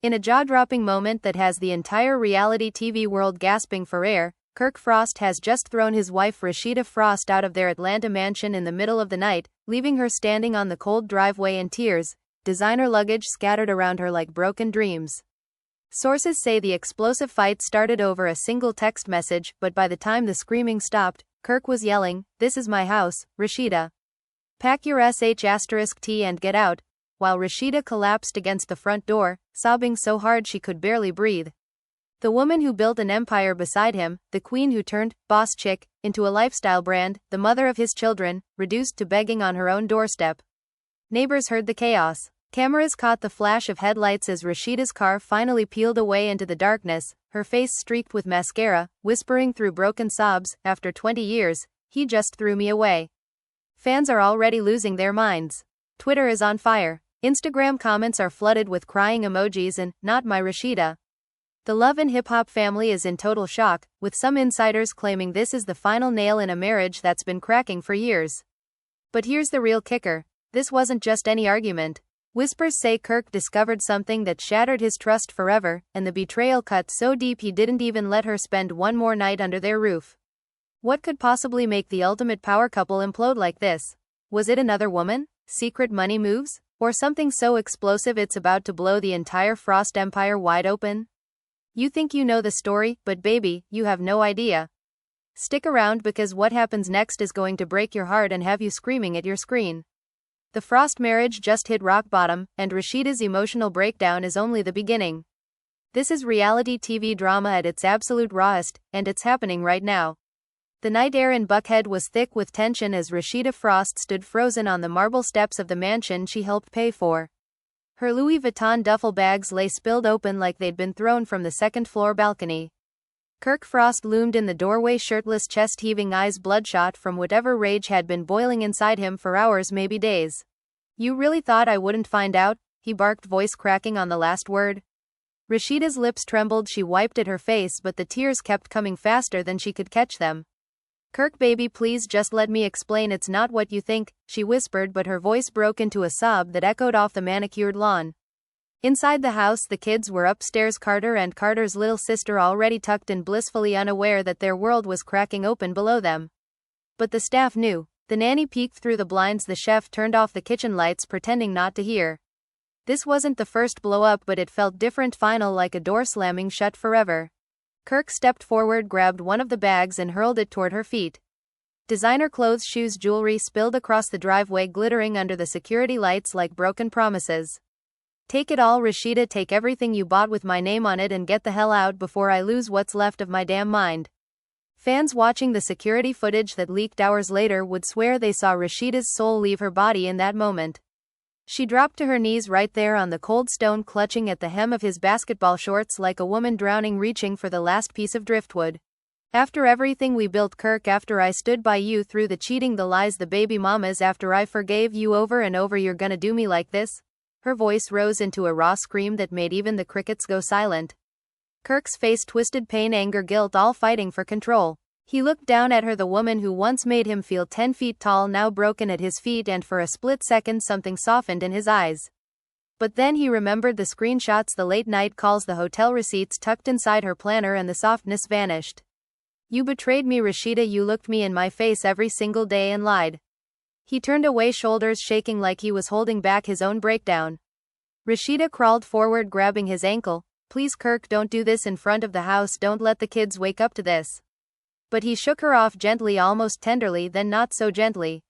In a jaw-dropping moment that has the entire reality TV world gasping for air, Kirk Frost has just thrown his wife Rasheeda Frost out of their Atlanta mansion in the middle of the night, leaving her standing on the cold driveway in tears, designer luggage scattered around her like broken dreams. Sources say the explosive fight started over a single text message, but by the time the screaming stopped, Kirk was yelling, "This is my house, Rasheeda. Pack your sh*T and get out," while Rasheeda collapsed against the front door, sobbing so hard she could barely breathe. The woman who built an empire beside him, the queen who turned boss chick into a lifestyle brand, the mother of his children, reduced to begging on her own doorstep. Neighbors heard the chaos. Cameras caught the flash of headlights as Rasheeda's car finally peeled away into the darkness, her face streaked with mascara, whispering through broken sobs, "After 20 years, he just threw me away." Fans are already losing their minds. Twitter is on fire. Instagram comments are flooded with crying emojis and, "Not my Rasheeda." The Love and Hip Hop family is in total shock, with some insiders claiming this is the final nail in a marriage that's been cracking for years. But here's the real kicker. This wasn't just any argument. Whispers say Kirk discovered something that shattered his trust forever, and the betrayal cut so deep he didn't even let her spend one more night under their roof. What could possibly make the ultimate power couple implode like this? Was it another woman? Secret money moves? Or something so explosive it's about to blow the entire Frost empire wide open? You think you know the story, but baby, you have no idea. Stick around because what happens next is going to break your heart and have you screaming at your screen. The Frost marriage just hit rock bottom, and Rasheeda's emotional breakdown is only the beginning. This is reality TV drama at its absolute rawest, and it's happening right now. The night air in Buckhead was thick with tension as Rasheeda Frost stood frozen on the marble steps of the mansion she helped pay for. Her Louis Vuitton duffel bags lay spilled open like they'd been thrown from the second-floor balcony. Kirk Frost loomed in the doorway, shirtless, chest-heaving, eyes bloodshot from whatever rage had been boiling inside him for hours, maybe days. "You really thought I wouldn't find out?" he barked, voice cracking on the last word. Rasheeda's lips trembled, she wiped at her face, but the tears kept coming faster than she could catch them. "Kirk baby, please just let me explain. It's not what you think," she whispered, but her voice broke into a sob that echoed off the manicured lawn. Inside the house, the kids were upstairs, Carter and Carter's little sister already tucked in, blissfully unaware that their world was cracking open below them. But the staff knew. The nanny peeked through the blinds, the chef turned off the kitchen lights, pretending not to hear. This wasn't the first blow-up, but it felt different, final, like a door slamming shut forever. Kirk stepped forward, grabbed one of the bags and hurled it toward her feet. Designer clothes, shoes, jewelry spilled across the driveway, glittering under the security lights like broken promises. "Take it all, Rasheeda, take everything you bought with my name on it and get the hell out before I lose what's left of my damn mind." Fans watching the security footage that leaked hours later would swear they saw Rasheeda's soul leave her body in that moment. She dropped to her knees right there on the cold stone, clutching at the hem of his basketball shorts like a woman drowning, reaching for the last piece of driftwood. "After everything we built, Kirk, after I stood by you through the cheating, the lies, the baby mamas, after I forgave you over and over, you're gonna do me like this?" Her voice rose into a raw scream that made even the crickets go silent. Kirk's face twisted, pain, anger, guilt, all fighting for control. He looked down at her, the woman who once made him feel 10 feet tall, now broken at his feet, and for a split second something softened in his eyes. But then he remembered the screenshots, the late-night calls, the hotel receipts tucked inside her planner, and the softness vanished. "You betrayed me, Rasheeda, you looked me in my face every single day and lied." He turned away, shoulders shaking like he was holding back his own breakdown. Rasheeda crawled forward, grabbing his ankle. "Please, Kirk, don't do this in front of the house, don't let the kids wake up to this." But he shook her off gently, almost tenderly, then not so gently.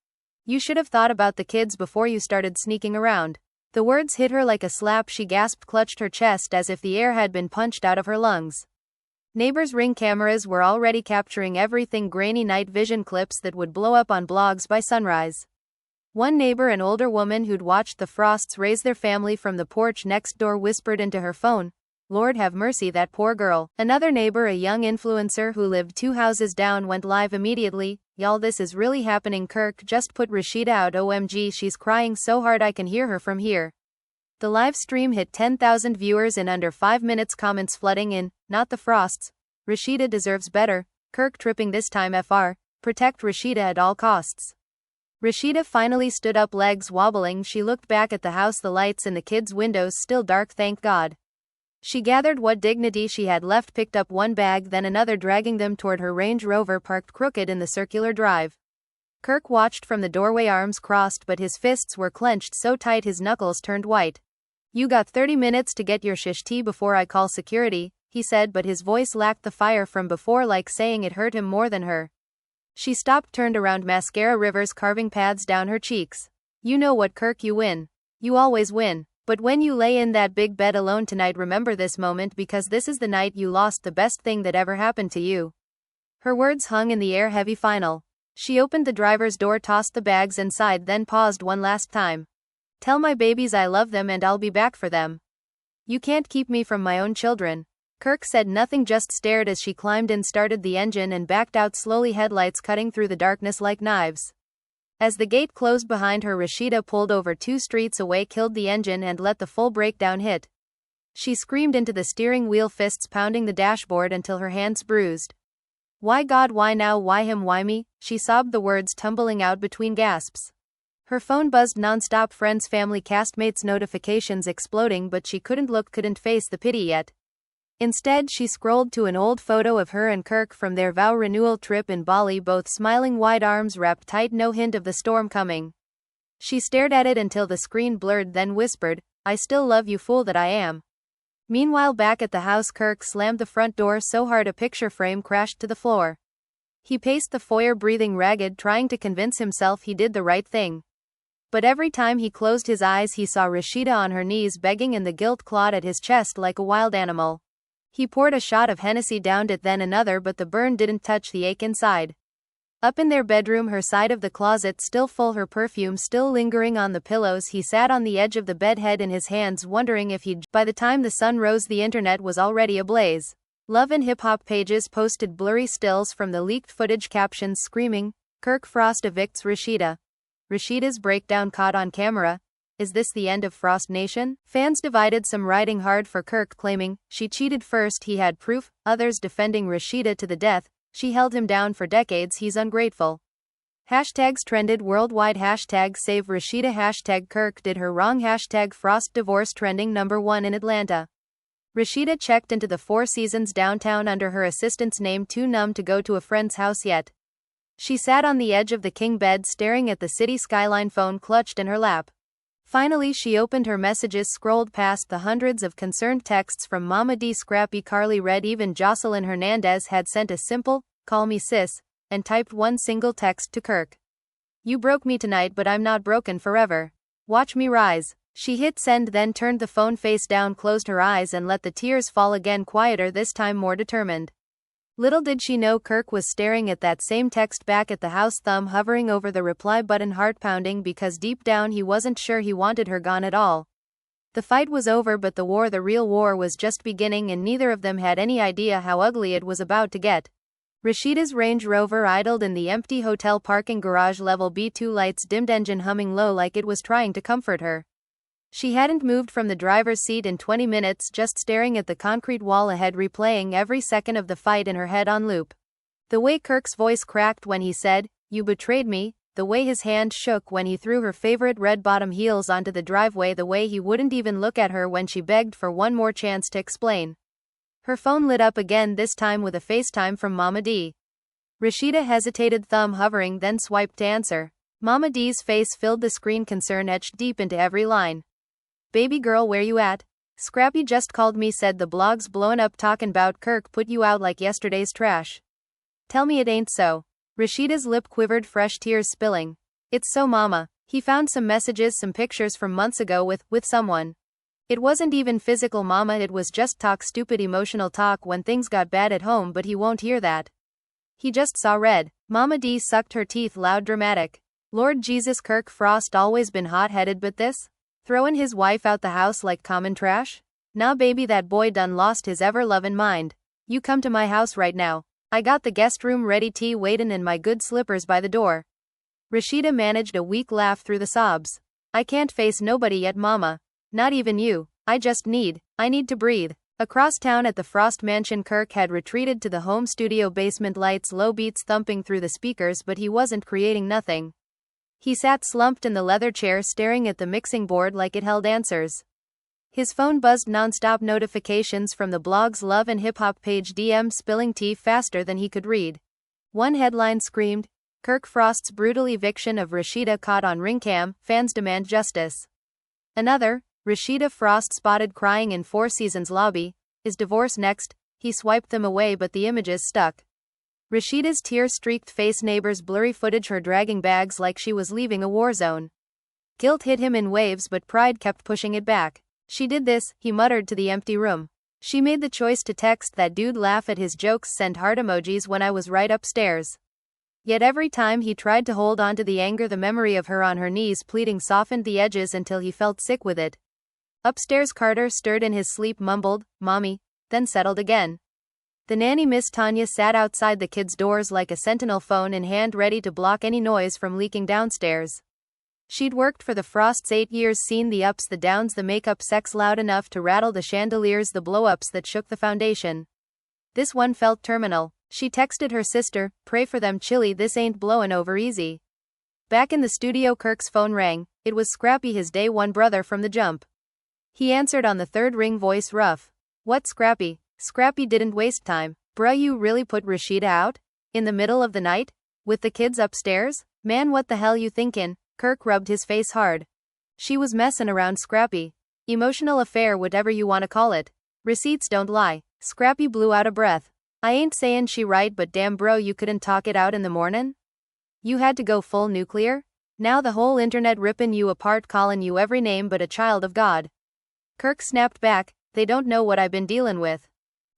"You should have thought about the kids before you started sneaking around." The words hit her like a slap. She gasped, clutched her chest as if the air had been punched out of her lungs. Neighbors' Ring cameras were already capturing everything, grainy night vision clips that would blow up on blogs by sunrise. One neighbor, an older woman who'd watched the Frosts raise their family from the porch next door, whispered into her phone, "Lord have mercy, that poor girl." Another neighbor, a young influencer who lived 2 houses down, went live immediately. "Y'all, this is really happening. Kirk just put Rasheeda out. OMG, she's crying so hard I can hear her from here." The live stream hit 10,000 viewers in under 5 minutes, comments flooding in, "Not the Frosts. Rasheeda deserves better. Kirk tripping this time. FR. Protect Rasheeda at all costs." Rasheeda finally stood up, legs wobbling. She looked back at the house, the lights in the kids' windows still dark, thank God. She gathered what dignity she had left, picked up one bag then another, dragging them toward her Range Rover parked crooked in the circular drive. Kirk watched from the doorway, arms crossed, but his fists were clenched so tight his knuckles turned white. "You got 30 minutes to get your shish tea before I call security," he said, but his voice lacked the fire from before, like saying it hurt him more than her. She stopped, turned around, mascara rivers carving paths down her cheeks. "You know what, Kirk, you win. You always win. But when you lay in that big bed alone tonight, remember this moment, because this is the night you lost the best thing that ever happened to you." Her words hung in the air, heavy, final. She opened the driver's door, tossed the bags inside, then paused one last time. "Tell my babies I love them and I'll be back for them. You can't keep me from my own children." Kirk said nothing, just stared as she climbed in, started the engine and backed out slowly, headlights cutting through the darkness like knives. As the gate closed behind her, Rasheeda pulled over 2 streets away, killed the engine and let the full breakdown hit. She screamed into the steering wheel, fists pounding the dashboard until her hands bruised. "Why God, why now, why him, why me?" she sobbed, the words tumbling out between gasps. Her phone buzzed nonstop, friends, family, castmates, notifications exploding, but she couldn't look, couldn't face the pity yet. Instead, she scrolled to an old photo of her and Kirk from their vow renewal trip in Bali, both smiling, wide arms wrapped tight, no hint of the storm coming. She stared at it until the screen blurred, then whispered, "I still love you, fool that I am." Meanwhile, back at the house, Kirk slammed the front door so hard a picture frame crashed to the floor. He paced the foyer, breathing ragged, trying to convince himself he did the right thing. But every time he closed his eyes, he saw Rasheeda on her knees begging, and the guilt clawed at his chest like a wild animal. He poured a shot of Hennessy, downed it, then another, but the burn didn't touch the ache inside. Up in their bedroom, her side of the closet still full, her perfume still lingering on the pillows, he sat on the edge of the bed, head in his hands, wondering if he'd. By the time the sun rose, the internet was already ablaze. Love and hip-hop pages posted blurry stills from the leaked footage, captions screaming, "Kirk Frost evicts Rasheeda." Rasheeda's breakdown caught on camera. Is this the end of Frost Nation? Fans divided, some riding hard for Kirk, claiming, "She cheated first, he had proof," others defending Rasheeda to the death, "She held him down for decades, he's ungrateful." Hashtags trended worldwide, hashtag save Rasheeda, hashtag Kirk did her wrong, hashtag Frost divorce trending #1 in Atlanta. Rasheeda checked into the Four Seasons downtown under her assistant's name, too numb to go to a friend's house yet. She sat on the edge of the king bed, staring at the city skyline, phone clutched in her lap. Finally, she opened her messages, scrolled past the hundreds of concerned texts from Mama D, Scrappy, Carly, read even Jocelyn Hernandez had sent a simple, "Call me sis," and typed one single text to Kirk. "You broke me tonight, but I'm not broken forever. Watch me rise." She hit send, then turned the phone face down, closed her eyes and let the tears fall again, quieter this time, more determined. Little did she know Kirk was staring at that same text back at the house, thumb hovering over the reply button, heart pounding, because deep down he wasn't sure he wanted her gone at all. The fight was over, but the war, the real war, was just beginning, and neither of them had any idea how ugly it was about to get. Rasheeda's Range Rover idled in the empty hotel parking garage, level B2, lights dimmed, engine humming low like it was trying to comfort her. She hadn't moved from the driver's seat in 20 minutes, just staring at the concrete wall ahead, replaying every second of the fight in her head on loop. The way Kirk's voice cracked when he said, "You betrayed me," the way his hand shook when he threw her favorite red-bottom heels onto the driveway, the way he wouldn't even look at her when she begged for one more chance to explain. Her phone lit up again, this time with a FaceTime from Mama D. Rasheeda hesitated, thumb hovering, then swiped to answer. Mama D's face filled the screen, concern etched deep into every line. "Baby girl, where you at? Scrappy just called me, said the blog's blowing up, talking about Kirk put you out like yesterday's trash. Tell me it ain't so." Rasheeda's lip quivered, fresh tears spilling. "It's so, Mama. He found some messages, some pictures from months ago with someone. It wasn't even physical, Mama, it was just talk, stupid emotional talk when things got bad at home, but he won't hear that. He just saw red." Mama D sucked her teeth, loud, dramatic. Lord Jesus, Kirk Frost always been hot-headed, but this? Throwing his wife out the house like common trash? Nah, baby, that boy done lost his ever-lovin' mind. You come to my house right now. I got the guest room ready, tea waitin' and my good slippers by the door. Rasheeda managed a weak laugh through the sobs. "I can't face nobody yet, Mama. Not even you. I need to breathe." Across town at the Frost Mansion, Kirk had retreated to the home studio basement, lights low, beats thumping through the speakers, but he wasn't creating nothing. He sat slumped in the leather chair, staring at the mixing board like it held answers. His phone buzzed non-stop, notifications from the blog's love and hip-hop page DM spilling tea faster than he could read. One headline screamed, Kirk Frost's brutal eviction of Rasheeda caught on ring cam, fans demand justice. Another, Rasheeda Frost spotted crying in Four Seasons lobby, is divorce next? He swiped them away but the images stuck. Rasheeda's tear-streaked face, neighbors' blurry footage, her dragging bags like she was leaving a war zone. Guilt hit him in waves but pride kept pushing it back. She did this, he muttered to the empty room. She made the choice to text that dude, laugh at his jokes, send heart emojis when I was right upstairs. Yet every time he tried to hold on to the anger, the memory of her on her knees pleading softened the edges until he felt sick with it. Upstairs, Carter stirred in his sleep, mumbled, "Mommy," then settled again. The nanny, Miss Tanya, sat outside the kids' doors like a sentinel, phone in hand, ready to block any noise from leaking downstairs. She'd worked for the Frosts 8 years, seen the ups, the downs, the makeup sex loud enough to rattle the chandeliers, the blow-ups that shook the foundation. This one felt terminal. She texted her sister, "Pray for them, Chili, this ain't blowing over easy." Back in the studio, Kirk's phone rang. It was Scrappy, his day one brother from the jump. He answered on the third ring, voice rough. "What, Scrappy?" Scrappy didn't waste time. "Bruh, you really put Rasheeda out? In the middle of the night? With the kids upstairs? Man, what the hell you thinkin'?" Kirk rubbed his face hard. "She was messin' around, Scrappy. Emotional affair, whatever you wanna call it. Receipts don't lie." Scrappy blew out a breath. "I ain't sayin' she right, but damn bro, you couldn't talk it out in the mornin'? You had to go full nuclear? Now the whole internet rippin' you apart, callin' you every name but a child of God." Kirk snapped back, "They don't know what I've been dealin' with.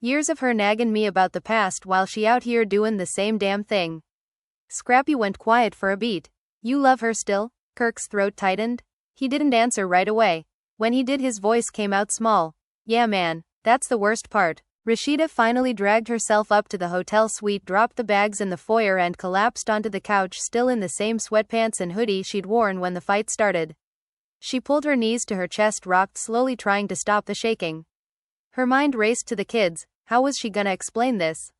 Years of her naggin' me about the past while she out here doin' the same damn thing." Scrappy went quiet for a beat. "You love her still?" Kirk's throat tightened. He didn't answer right away. When he did, his voice came out small. "Yeah man, that's the worst part." Rasheeda finally dragged herself up to the hotel suite, dropped the bags in the foyer and collapsed onto the couch, still in the same sweatpants and hoodie she'd worn when the fight started. She pulled her knees to her chest, rocked slowly, trying to stop the shaking. Her mind raced to the kids. How was she gonna explain this?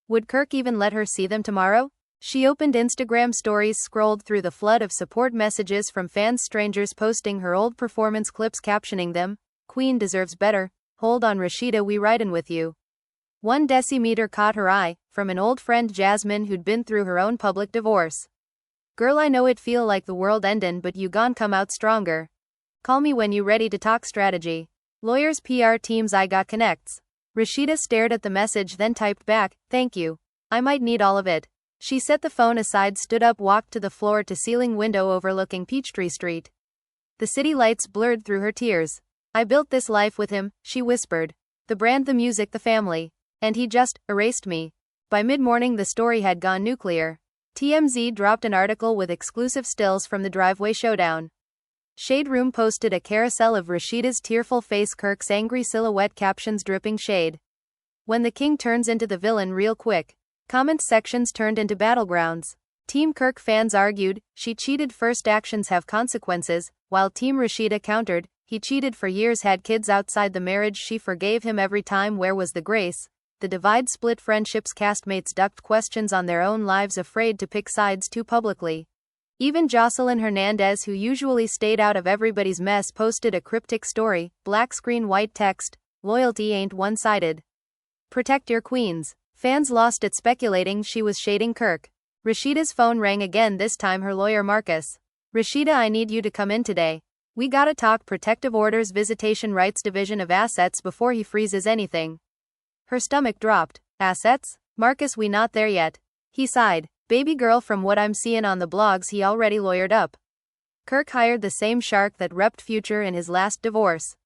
Would Kirk even let her see them tomorrow? She opened Instagram stories, scrolled through the flood of support messages from fans, strangers posting her old performance clips, captioning them, "Queen deserves better. Hold on Rasheeda, we ridin' with you." One decimeter caught her eye, from an old friend, Jasmine, who'd been through her own public divorce. "Girl, I know it feel like the world endin', but you gon' come out stronger. Call me when you ready to talk strategy. Lawyers, PR teams, I got connects." Rasheeda stared at the message, then typed back, "Thank you. I might need all of it." She set the phone aside, stood up, walked to the floor-to-ceiling window overlooking Peachtree Street. The city lights blurred through her tears. "I built this life with him," she whispered. "The brand, the music, the family. And he just erased me." By mid-morning, the story had gone nuclear. TMZ dropped an article with exclusive stills from the driveway showdown. Shade Room posted a carousel of Rasheeda's tearful face, Kirk's angry silhouette, captions dripping shade. "When the king turns into the villain real quick." Comment sections turned into battlegrounds. Team Kirk fans argued, "She cheated, first actions have consequences," while Team Rasheeda countered, "He cheated for years, had kids outside the marriage, she forgave him every time, where was the grace?" The divide split friendships, castmates ducked questions on their own lives, afraid to pick sides too publicly. Even Jocelyn Hernandez, who usually stayed out of everybody's mess, posted a cryptic story, black screen, white text, "Loyalty ain't one-sided. Protect your queens." Fans lost it, speculating she was shading Kirk. Rasheeda's phone rang again, this time her lawyer Marcus. "Rasheeda, I need you to come in today. We gotta talk protective orders, visitation rights, division of assets before he freezes anything." Her stomach dropped. "Assets? Marcus, we not there yet." He sighed. "Baby girl, from what I'm seeing on the blogs, he already lawyered up. Kirk hired the same shark that repped Future in his last divorce.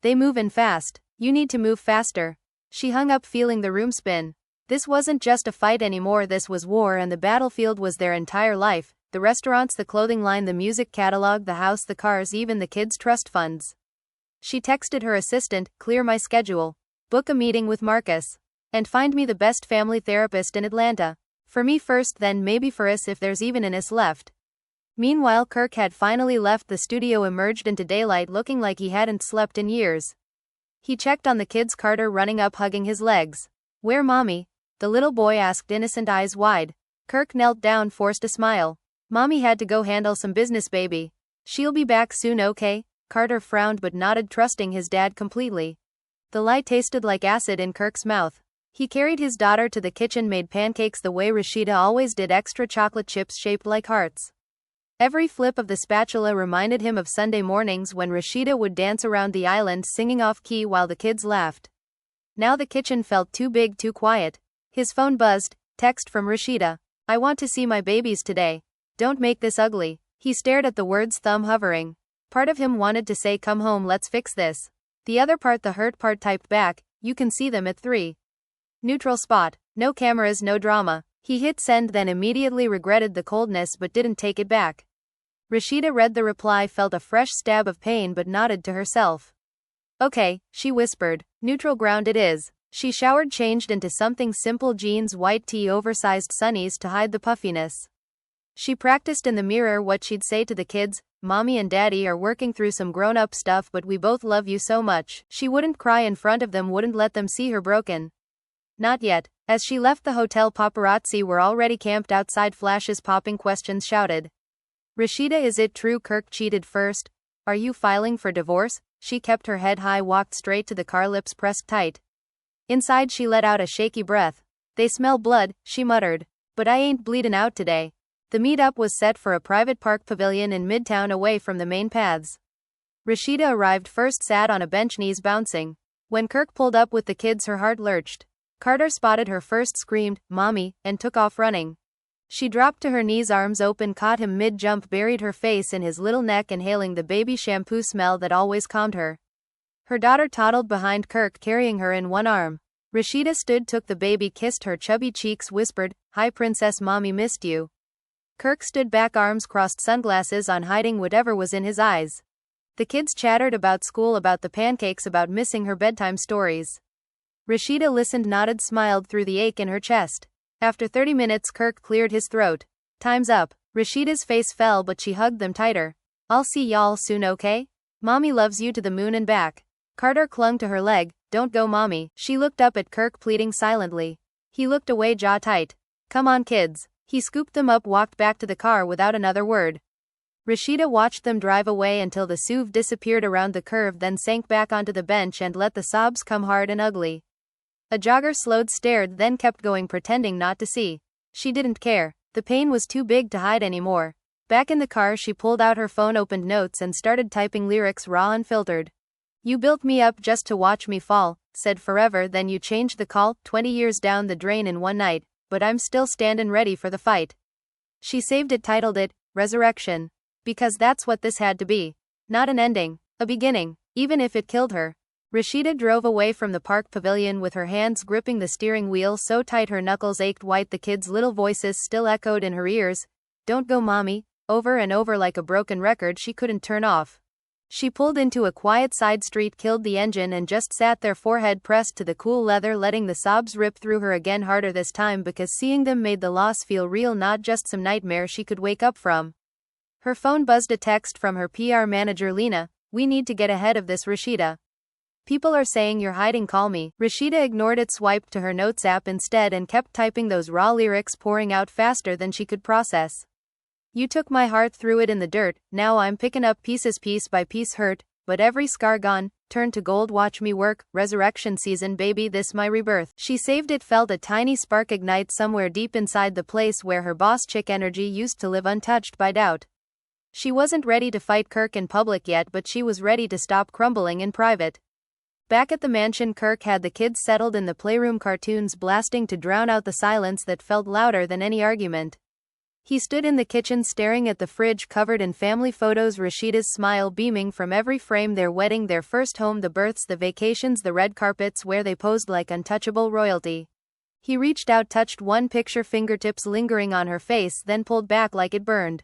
They movin' fast. You need to move faster." She hung up, feeling the room spin. This wasn't just a fight anymore, this was war, and the battlefield was their entire life. The restaurants, the clothing line, the music catalog, the house, the cars, even the kids' trust funds. She texted her assistant, "Clear my schedule. Book a meeting with Marcus. And find me the best family therapist in Atlanta. For me first, then maybe for us if there's even an us left." Meanwhile, Kirk had finally left the studio, emerged into daylight looking like he hadn't slept in years. He checked on the kids, Carter running up, hugging his legs. "Where mommy?" the little boy asked, innocent eyes wide. Kirk knelt down, forced a smile. "Mommy had to go handle some business, baby. She'll be back soon, okay?" Carter frowned but nodded, trusting his dad completely. The lie tasted like acid in Kirk's mouth. He carried his daughter to the kitchen, made pancakes the way Rasheeda always did, extra chocolate chips shaped like hearts. Every flip of the spatula reminded him of Sunday mornings when Rasheeda would dance around the island singing off-key while the kids laughed. Now the kitchen felt too big, too quiet. His phone buzzed. Text from Rasheeda. I want to see my babies today. Don't make this ugly. He stared at the words, thumb hovering. Part of him wanted to say, come home, let's fix this. The other part, the hurt part, typed back, you can see them at 3. Neutral spot. No cameras, no drama. He hit send, then immediately regretted the coldness but didn't take it back. Rasheeda read the reply, felt a fresh stab of pain but nodded to herself. Okay, she whispered. Neutral ground it is. She showered, changed into something simple, jeans, white tee, oversized sunnies to hide the puffiness. She practiced in the mirror what she'd say to the kids. Mommy and Daddy are working through some grown-up stuff, but we both love you so much. She wouldn't cry in front of them, wouldn't let them see her broken. Not yet. As she left the hotel, paparazzi were already camped outside, flashes popping, questions shouted. Rasheeda, is it true Kirk cheated first? Are you filing for divorce? She kept her head high, walked straight to the car, lips pressed tight. Inside she let out a shaky breath. They smell blood, she muttered. But I ain't bleedin' out today. The meetup was set for a private park pavilion in Midtown, away from the main paths. Rasheeda arrived first, sat on a bench, knees bouncing. When Kirk pulled up with the kids, her heart lurched. Carter spotted her first, screamed, Mommy, and took off running. She dropped to her knees, arms open, caught him mid-jump, buried her face in his little neck, inhaling the baby shampoo smell that always calmed her. Her daughter toddled behind Kirk, carrying her in one arm. Rasheeda stood, took the baby, kissed her chubby cheeks, whispered, Hi princess, Mommy missed you. Kirk stood back, arms crossed, sunglasses on, hiding whatever was in his eyes. The kids chattered about school, about the pancakes, about missing her bedtime stories. Rasheeda listened, nodded, smiled through the ache in her chest. After 30 minutes, Kirk cleared his throat. Time's up. Rasheeda's face fell, but she hugged them tighter. I'll see y'all soon, okay? Mommy loves you to the moon and back. Carter clung to her leg. Don't go, Mommy. She looked up at Kirk, pleading silently. He looked away, jaw tight. Come on, kids. He scooped them up, walked back to the car without another word. Rasheeda watched them drive away until the SUV disappeared around the curve, then sank back onto the bench and let the sobs come hard and ugly. A jogger slowed, stared, then kept going, pretending not to see. She didn't care. The pain was too big to hide anymore. Back in the car, she pulled out her phone, opened notes, and started typing lyrics, raw, unfiltered. You built me up just to watch me fall, said forever, then you changed the call, 20 years down the drain in one night, but I'm still standin' ready for the fight. She saved it, titled it, Resurrection. Because that's what this had to be. Not an ending, a beginning, even if it killed her. Rasheeda drove away from the park pavilion with her hands gripping the steering wheel so tight her knuckles ached white. The kids' little voices still echoed in her ears. Don't go, Mommy, over and over like a broken record she couldn't turn off. She pulled into a quiet side street, killed the engine, and just sat there, forehead pressed to the cool leather, letting the sobs rip through her again, harder this time because seeing them made the loss feel real, not just some nightmare she could wake up from. Her phone buzzed, a text from her PR manager, Lena. We need to get ahead of this, Rasheeda. People are saying you're hiding, call me. Rasheeda ignored it, swiped to her notes app instead, and kept typing, those raw lyrics pouring out faster than she could process. You took my heart, threw it in the dirt, now I'm picking up pieces, piece by piece, hurt, but every scar gone, turned to gold, watch me work, resurrection season, baby, this my rebirth. She saved it, felt a tiny spark ignite somewhere deep inside, the place where her boss chick energy used to live, untouched by doubt. She wasn't ready to fight Kirk in public yet, but she was ready to stop crumbling in private. Back at the mansion, Kirk had the kids settled in the playroom, cartoons blasting to drown out the silence that felt louder than any argument. He stood in the kitchen staring at the fridge covered in family photos, Rasheeda's smile beaming from every frame, their wedding, their first home, the births, the vacations, the red carpets where they posed like untouchable royalty. He reached out, touched one picture, fingertips lingering on her face, then pulled back like it burned.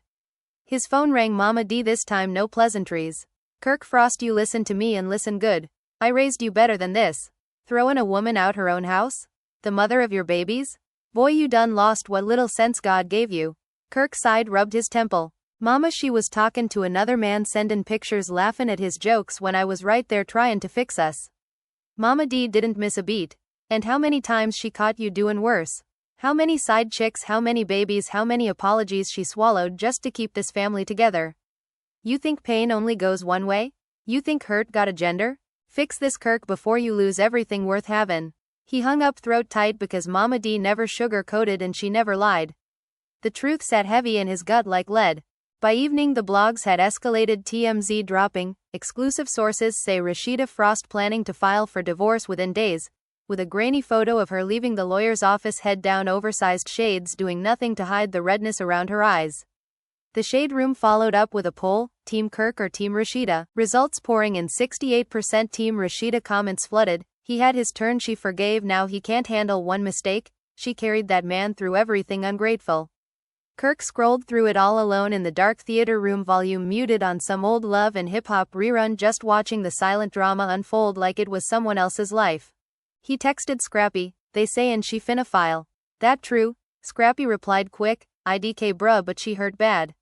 His phone rang. Mama D, this time no pleasantries. Kirk Frost, you listen to me and listen good. I raised you better than this. Throwing a woman out her own house? The mother of your babies? Boy, you done lost what little sense God gave you. Kirk sighed, rubbed his temple. Mama, she was talking to another man, sendin' pictures, laughin' at his jokes when I was right there tryin' to fix us. Mama D didn't miss a beat. And how many times she caught you doing worse? How many side chicks, how many babies, how many apologies she swallowed just to keep this family together? You think pain only goes one way? You think hurt got a gender? Fix this, Kirk, before you lose everything worth havin'. He hung up throat tight because Mama D never sugar-coated and she never lied. The truth sat heavy in his gut like lead. By evening the blogs had escalated, TMZ dropping. Exclusive sources say Rasheeda Frost planning to file for divorce within days, with a grainy photo of her leaving the lawyer's office, head down, oversized shades, doing nothing to hide the redness around her eyes. The Shade Room followed up with a poll, Team Kirk or Team Rasheeda, results pouring in. 68% Team Rasheeda, comments flooded. He had his turn, she forgave, now he can't handle one mistake, she carried that man through everything, ungrateful. Kirk scrolled through it all alone in the dark theater room, volume muted on some old Love and Hip Hop rerun, just watching the silent drama unfold like it was someone else's life. He texted Scrappy, they say and she finna file. That true? Scrappy replied quick, IDK bruh, but she hurt bad.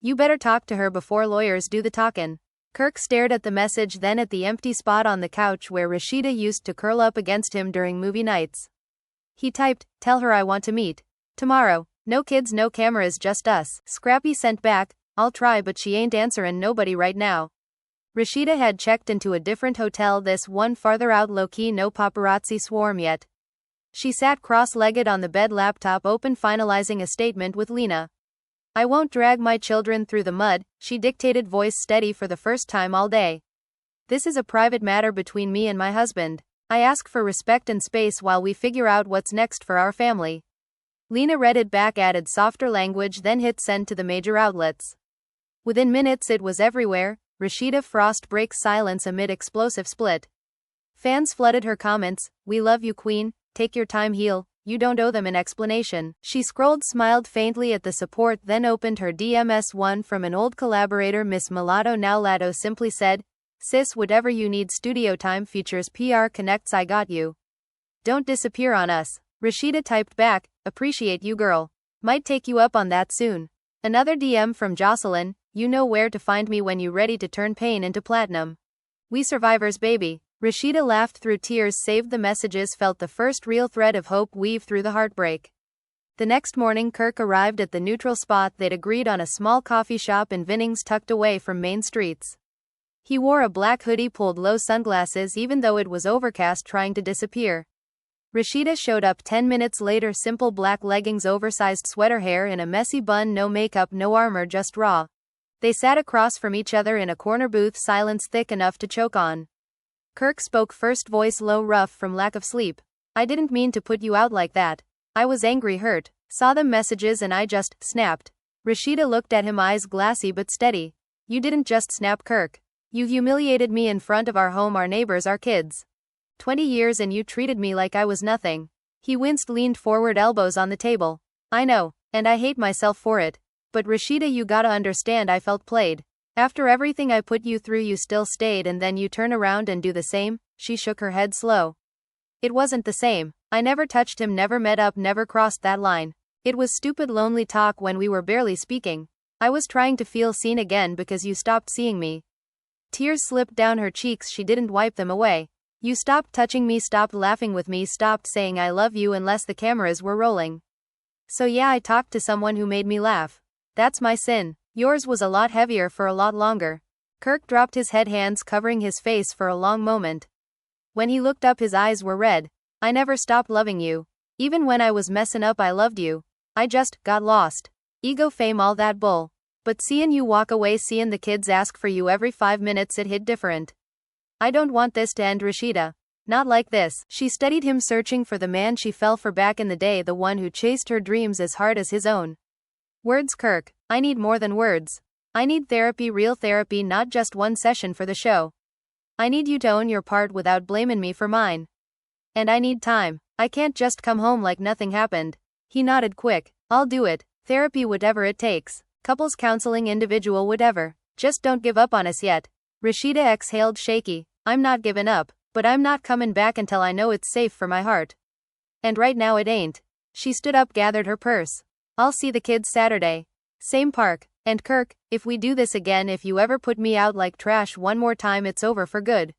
You better talk to her before lawyers do the talkin'. Kirk stared at the message, then at the empty spot on the couch where Rasheeda used to curl up against him during movie nights. He typed, tell her I want to meet. Tomorrow. No kids, no cameras, just us. Scrappy sent back, I'll try but she ain't answerin' nobody right now. Rasheeda had checked into a different hotel, this one farther out, low-key, no paparazzi swarm yet. She sat cross-legged on the bed, laptop open, finalizing a statement with Lena. I won't drag my children through the mud, she dictated, voice steady for the first time all day. This is a private matter between me and my husband. I ask for respect and space while we figure out what's next for our family. Lena read it back, added softer language, then hit send to the major outlets. Within minutes it was everywhere. Rasheeda Frost breaks silence amid explosive split. Fans flooded her comments, we love you queen, take your time, heal, you don't owe them an explanation. She scrolled, smiled faintly at the support, then opened her DMs. One from an old collaborator, Miss Mulatto Now Latto, simply said, sis, whatever you need, studio time, features, PR connects, I got you. Don't disappear on us. Rasheeda typed back, appreciate you girl. Might take you up on that soon. Another DM from Jocelyn, you know where to find me when you ready to turn pain into platinum. We survivors baby. Rasheeda laughed through tears, saved the messages, felt the first real thread of hope weave through the heartbreak. The next morning Kirk arrived at the neutral spot they'd agreed on, a small coffee shop in Vinnings tucked away from main streets. He wore a black hoodie, pulled low sunglasses even though it was overcast, trying to disappear. Rasheeda showed up 10 minutes later, simple black leggings, oversized sweater, hair in a messy bun, no makeup, no armor, just raw. They sat across from each other in a corner booth, silence thick enough to choke on. Kirk spoke first, voice low, rough from lack of sleep. I didn't mean to put you out like that. I was angry, hurt. Saw them messages and I just snapped. Rasheeda looked at him, eyes glassy but steady. You didn't just snap, Kirk. You humiliated me in front of our home, our neighbors, our kids. 20 years and you treated me like I was nothing. He winced, leaned forward, elbows on the table. I know, and I hate myself for it. But Rasheeda, you gotta understand, I felt played. After everything I put you through, you still stayed, and then you turn around and do the same. She shook her head slow. It wasn't the same. I never touched him, never met up, never crossed that line. It was stupid, lonely talk when we were barely speaking. I was trying to feel seen again because you stopped seeing me. Tears slipped down her cheeks, she didn't wipe them away. You stopped touching me, stopped laughing with me, stopped saying I love you unless the cameras were rolling. So yeah, I talked to someone who made me laugh. That's my sin. Yours was a lot heavier for a lot longer. Kirk dropped his head, hands covering his face for a long moment. When he looked up, his eyes were red. I never stopped loving you. Even when I was messin' up, I loved you. I just got lost. Ego, fame, all that bull. But seein' you walk away, seein' the kids ask for you every 5 minutes, it hit different. I don't want this to end, Rasheeda. Not like this. She studied him, searching for the man she fell for back in the day, the one who chased her dreams as hard as his own. Words, Kirk. I need more than words. I need therapy, real therapy, not just one session for the show. I need you to own your part without blaming me for mine. And I need time. I can't just come home like nothing happened. He nodded quick. I'll do it. Therapy, whatever it takes. Couples counseling, individual, whatever. Just don't give up on us yet. Rasheeda exhaled, shaky. I'm not giving up, but I'm not coming back until I know it's safe for my heart. And right now it ain't. She stood up, gathered her purse. I'll see the kids Saturday. Same park. And Kirk, if we do this again, if you ever put me out like trash one more time, it's over for good.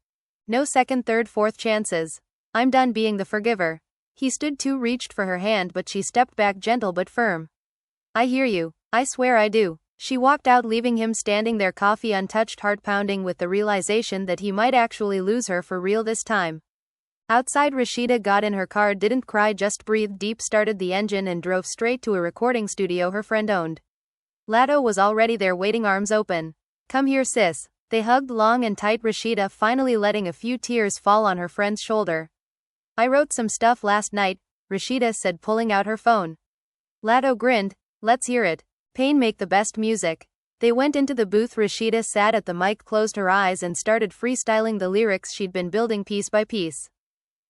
No second, third, fourth chances. I'm done being the forgiver. He stood too, reached for her hand, but she stepped back, gentle but firm. I hear you. I swear I do. She walked out, leaving him standing there, coffee untouched, heart pounding with the realization that he might actually lose her for real this time. Outside, Rasheeda got in her car, didn't cry, just breathed deep, started the engine and drove straight to a recording studio her friend owned. Lado was already there waiting, arms open. "Come here, sis." They hugged long and tight, Rasheeda finally letting a few tears fall on her friend's shoulder. "I wrote some stuff last night," Rasheeda said, pulling out her phone. Lado grinned. "Let's hear it. Pain make the best music." They went into the booth. Rasheeda sat at the mic, closed her eyes and started freestyling the lyrics she'd been building piece by piece.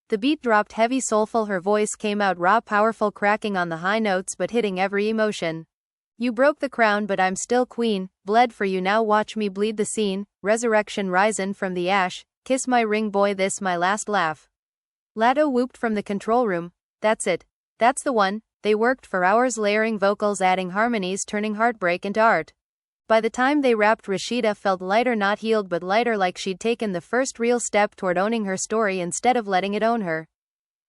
The beat dropped heavy, soulful, her voice came out raw, powerful, cracking on the high notes but hitting every emotion. "You broke the crown but I'm still queen, bled for you, now watch me bleed the scene, resurrection risin' from the ash, kiss my ring boy, this my last laugh." Lado whooped from the control room. "That's it. That's the one." They worked for hours, layering vocals, adding harmonies, turning heartbreak into art. By the time they rapped, Rasheeda felt lighter, not healed but lighter, like she'd taken the first real step toward owning her story instead of letting it own her.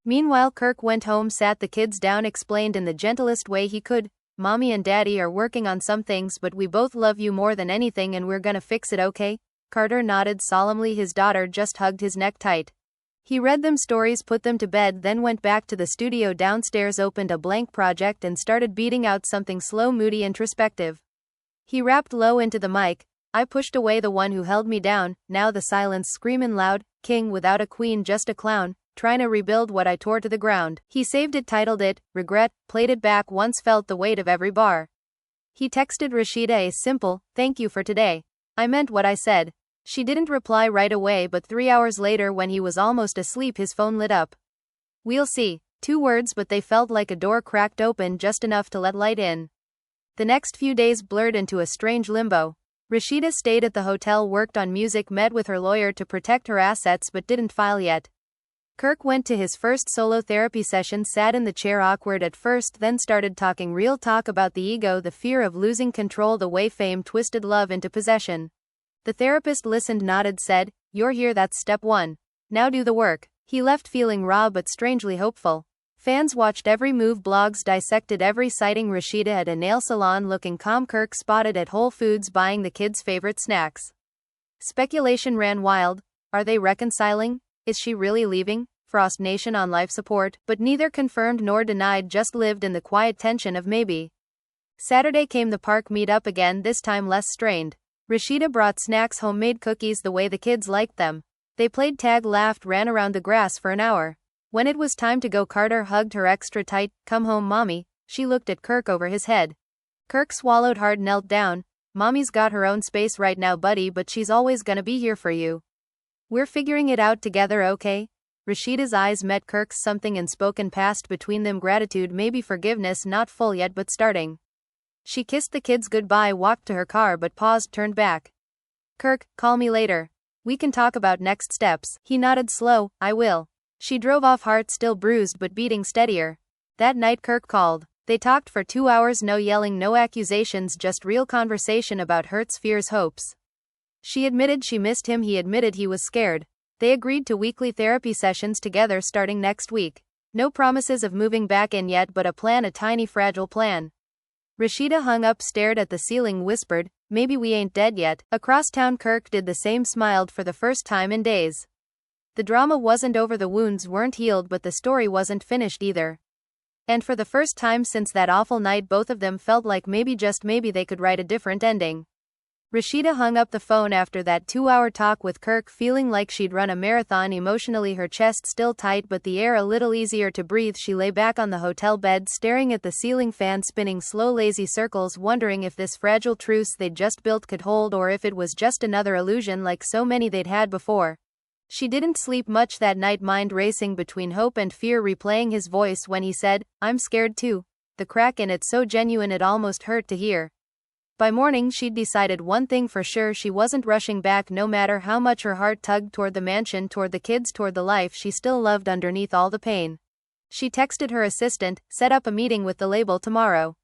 Meanwhile, Kirk went home, sat the kids down, explained in the gentlest way he could, "Mommy and Daddy are working on some things but we both love you more than anything and we're gonna fix it, okay?" Carter nodded solemnly, his daughter just hugged his neck tight. He read them stories, put them to bed, then went back to the studio downstairs, opened a blank project and started beating out something slow, moody, introspective. He rapped low into the mic. "I pushed away the one who held me down, now the silence screamin' loud, king without a queen, just a clown, trying to rebuild what I tore to the ground." He saved it, titled it, "Regret," played it back once, felt the weight of every bar. He texted Rasheeda a simple, "Thank you for today. I meant what I said." She didn't reply right away, but 3 hours later, when he was almost asleep, his phone lit up. "We'll see." 2 words, but they felt like a door cracked open just enough to let light in. The next few days blurred into a strange limbo. Rasheeda stayed at the hotel, worked on music, met with her lawyer to protect her assets but didn't file yet. Kirk went to his first solo therapy session, sat in the chair, awkward at first, then started talking real talk about the ego, the fear of losing control, the way fame twisted love into possession. The therapist listened, nodded, said, "You're here, that's step 1. Now do the work." He left feeling raw but strangely hopeful. Fans watched every move, blogs dissected every sighting. Rasheeda at a nail salon looking calm, Kirk spotted at Whole Foods buying the kids' favorite snacks. Speculation ran wild. Are they reconciling? Is she really leaving Frost Nation on life support? But neither confirmed nor denied, just lived in the quiet tension of maybe. Saturday came, the park meet up again, this time less strained. Rasheeda brought snacks, homemade cookies, the way the kids liked them. They played tag, laughed, ran around the grass for an hour. When it was time to go, Carter hugged her extra tight. "Come home, Mommy." She looked at Kirk over his head. Kirk swallowed hard, knelt down. "Mommy's got her own space right now, buddy, but she's always gonna be here for you. We're figuring it out together, okay?" Rasheeda's eyes met Kirk's, something unspoken passed between them, gratitude, maybe forgiveness, not full yet but starting. She kissed the kids goodbye, walked to her car but paused, turned back. "Kirk, call me later. We can talk about next steps." He nodded slow, "I will." She drove off, heart still bruised but beating steadier. That night Kirk called. They talked for 2 hours, no yelling, no accusations, just real conversation about hurts, fears, hopes. She admitted she missed him, he admitted he was scared. They agreed to weekly therapy sessions together starting next week. No promises of moving back in yet, but a plan, a tiny fragile plan. Rasheeda hung up, stared at the ceiling, whispered, "Maybe we ain't dead yet." Across town Kirk did the same, smiled for the first time in days. The drama wasn't over, the wounds weren't healed, but the story wasn't finished either. And for the first time since that awful night, both of them felt like maybe, just maybe, they could write a different ending. Rasheeda hung up the phone after that 2-hour talk with Kirk, feeling like she'd run a marathon, emotionally, her chest still tight but the air a little easier to breathe. She lay back on the hotel bed, staring at the ceiling fan spinning slow, lazy circles, wondering if this fragile truce they'd just built could hold, or if it was just another illusion like so many they'd had before. She didn't sleep much that night, mind racing between hope and fear, replaying his voice when he said, "I'm scared too." The crack in it so genuine it almost hurt to hear. By morning she'd decided one thing for sure, she wasn't rushing back, no matter how much her heart tugged toward the mansion, toward the kids, toward the life she still loved underneath all the pain. She texted her assistant, "Set up a meeting with the label tomorrow.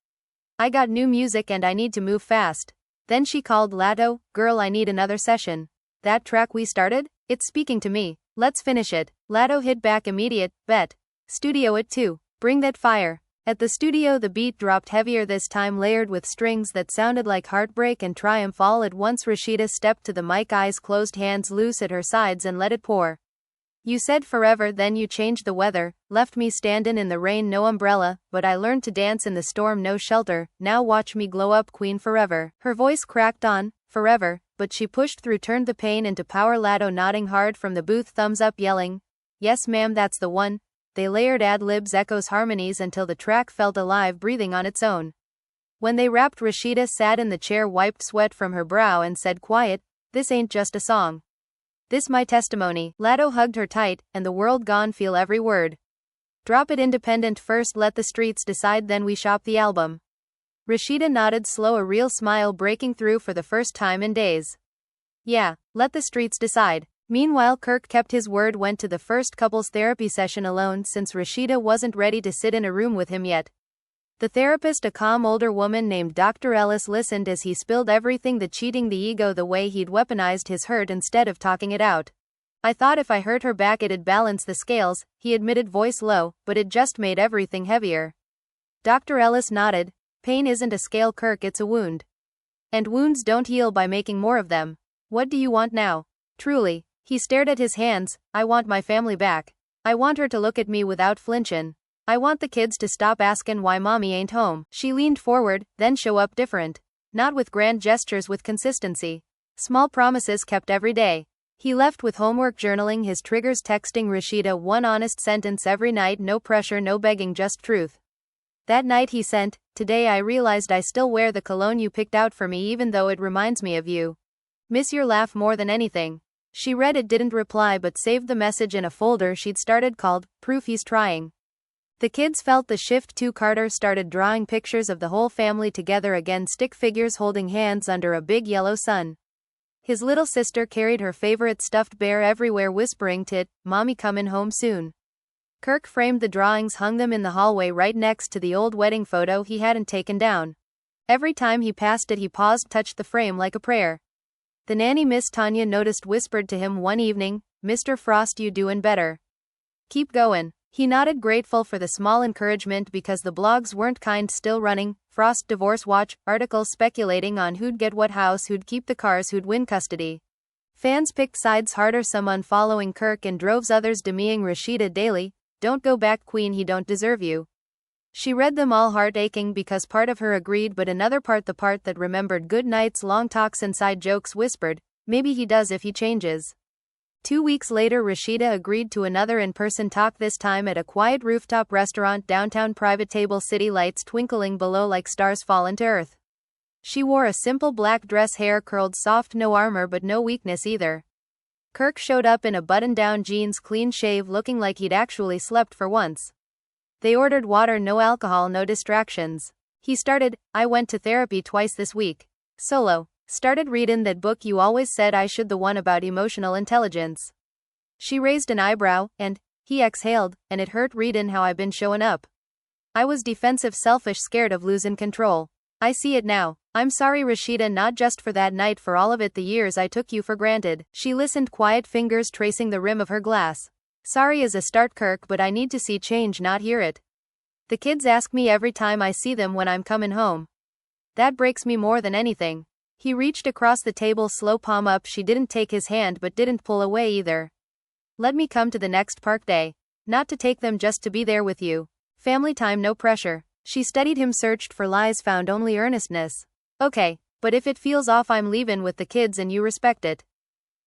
I got new music and I need to move fast." Then she called Lado, "Girl, I need another session. That track we started? It's speaking to me. Let's finish it." Lado hit back, immediate, "Bet. Studio it too. Bring that fire." At the studio, the beat dropped heavier, this time layered with strings that sounded like heartbreak and triumph all at once. Rasheeda stepped to the mic, eyes closed, hands loose at her sides, and let it pour. You said forever, then you changed the weather, left me standin' in the rain, no umbrella, but I learned to dance in the storm, no shelter, now watch me glow up, queen forever. Her voice cracked on, forever, but she pushed through, turned the pain into power. Latto nodding hard from the booth, thumbs up, yelling, yes ma'am, that's the one. They layered ad-libs, echoes, harmonies until the track felt alive, breathing on its own. When they rapped, Rasheeda sat in the chair, wiped sweat from her brow, and said, quiet, this ain't just a song. This my testimony. Latto hugged her tight, and the world gone, feel every word. Drop it, independent first, let the streets decide, then we shop the album. Rasheeda nodded, slow, a real smile breaking through for the first time in days. Yeah, let the streets decide. Meanwhile, Kirk kept his word, went to the first couples therapy session alone since Rasheeda wasn't ready to sit in a room with him yet. The therapist, a calm older woman named Dr. Ellis, listened as he spilled everything, the cheating, the ego, the way he'd weaponized his hurt instead of talking it out. I thought if I hurt her back it'd balance the scales, he admitted, voice low, but it just made everything heavier. Dr. Ellis nodded. Pain isn't a scale, Kirk, it's a wound. And wounds don't heal by making more of them. What do you want now? Truly. He stared at his hands. I want my family back. I want her to look at me without flinchin'. I want the kids to stop askin' why mommy ain't home. She leaned forward, then show up different. Not with grand gestures, with consistency. Small promises kept every day. He left with homework, journaling his triggers, texting Rasheeda one honest sentence every night, no pressure, no begging, just truth. That night he sent, today I realized I still wear the cologne you picked out for me even though it reminds me of you. Miss your laugh more than anything. She read it, didn't reply, but saved the message in a folder she'd started called, Proof He's Trying. The kids felt the shift too. Carter started drawing pictures of the whole family together again, stick figures holding hands under a big yellow sun. His little sister carried her favorite stuffed bear everywhere, whispering to it, Mommy comin' home soon. Kirk framed the drawings, hung them in the hallway right next to the old wedding photo he hadn't taken down. Every time he passed it he paused, touched the frame like a prayer. The nanny, Miss Tanya, noticed, whispered to him one evening, Mr. Frost, you doin' better. Keep goin'. He nodded, grateful for the small encouragement because the blogs weren't kind, still running. Frost divorce watch, articles speculating on who'd get what house, who'd keep the cars, who'd win custody. Fans picked sides harder, some unfollowing Kirk in droves, others demeaning Rasheeda daily. Don't go back, queen, he don't deserve you. She read them all, heart aching because part of her agreed but another part, the part that remembered good nights, long talks, inside jokes, whispered, maybe he does if he changes. 2 weeks later Rasheeda agreed to another in-person talk, this time at a quiet rooftop restaurant downtown, private table, city lights twinkling below like stars fallen to earth. She wore a simple black dress, hair curled soft, no armor but no weakness either. Kirk showed up in a button-down jeans, clean shave, looking like he'd actually slept for once. They ordered water, no alcohol, no distractions. He started, I went to therapy twice this week. Solo. Started readin' that book you always said I should, the one about emotional intelligence. She raised an eyebrow, and he exhaled, and it hurt readin' how I been showin' up. I was defensive, selfish, scared of losin' control. I see it now. I'm sorry, Rasheeda, not just for that night, for all of it, the years I took you for granted. She listened, quiet fingers tracing the rim of her glass. Sorry is a start, Kirk, but I need to see change, not hear it. The kids ask me every time I see them when I'm comin' home. That breaks me more than anything. He reached across the table, slow palm up. She didn't take his hand but didn't pull away either. Let me come to the next park day. Not to take them, just to be there with you. Family time, no pressure. She studied him, searched for lies, found only earnestness. Okay, but if it feels off I'm leavin' with the kids and you respect it.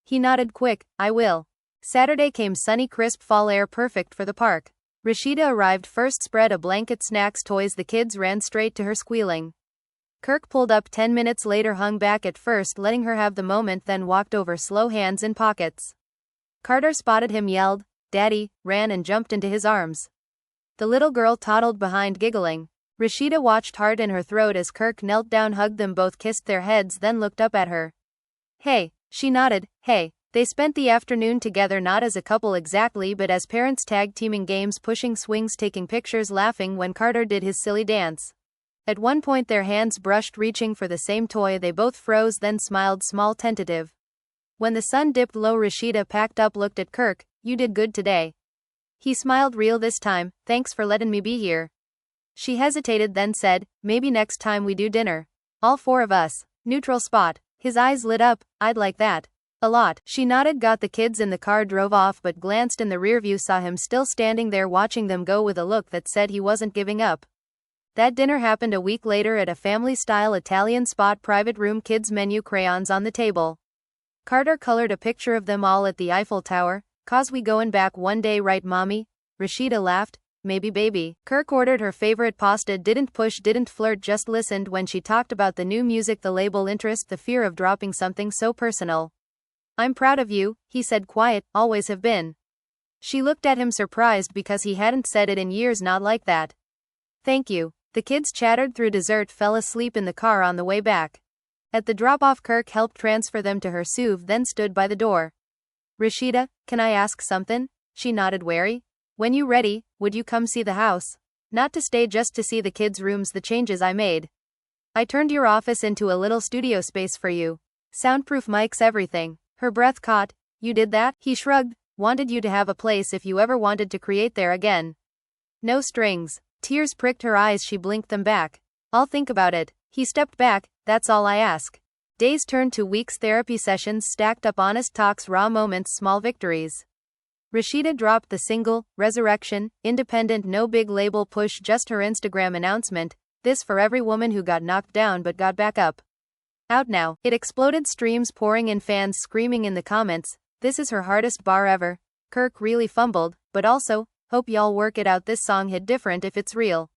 He nodded quick, I will. Saturday came, sunny, crisp fall air, perfect for the park. Rasheeda arrived first, spread a blanket, snacks, toys. The kids ran straight to her, squealing. Kirk pulled up 10 minutes later, hung back at first, letting her have the moment, then walked over, slow, hands in pockets. Carter spotted him, yelled, Daddy, ran and jumped into his arms. The little girl toddled behind, giggling. Rasheeda watched, heart in her throat, as Kirk knelt down, hugged them both, kissed their heads, then looked up at her. Hey. She nodded, hey. They spent the afternoon together, not as a couple exactly, but as parents, tag teaming games, pushing swings, taking pictures, laughing when Carter did his silly dance. At one point their hands brushed, reaching for the same toy. They both froze, then smiled, small, tentative. When the sun dipped low, Rasheeda packed up, looked at Kirk. You did good today. He smiled, real this time. Thanks for letting me be here. She hesitated, then said, maybe next time we do dinner. All four of us. Neutral spot. His eyes lit up. I'd like that. A lot. She nodded, got the kids in the car, drove off, but glanced in the rearview, saw him still standing there watching them go with a look that said he wasn't giving up. That dinner happened a week later at a family-style Italian spot, private room, kids menu, crayons on the table. Carter colored a picture of them all at the Eiffel Tower. "'Cause we goin' back one day, right, mommy?" Rasheeda laughed. "Maybe, baby." Kirk ordered her favorite pasta, didn't push, didn't flirt, just listened when she talked about the new music, the label interest, the fear of dropping something so personal. "I'm proud of you," he said, quiet, "always have been." She looked at him surprised because he hadn't said it in years, not like that. "Thank you." The kids chattered through dessert, fell asleep in the car on the way back. At the drop-off, Kirk helped transfer them to her SUV, then stood by the door. "Rasheeda, can I ask something?" She nodded, wary. "When you ready, would you come see the house? Not to stay, just to see the kids' rooms, the changes I made. I turned your office into a little studio space for you. Soundproof mics, everything." Her breath caught. "You did that?" He shrugged. "Wanted you to have a place if you ever wanted to create there again. No strings." Tears pricked her eyes, she blinked them back. "I'll think about it." He stepped back. "That's all I ask." Days turned to weeks, therapy sessions stacked up, honest talks, raw moments, small victories. Rasheeda dropped the single, Resurrection, independent, no big label push, just her Instagram announcement, "This for every woman who got knocked down but got back up." Out now. It exploded, streams pouring in, fans screaming in the comments, "This is her hardest bar ever." Kirk really fumbled, but also, "Hope y'all work it out, this song hit different if it's real."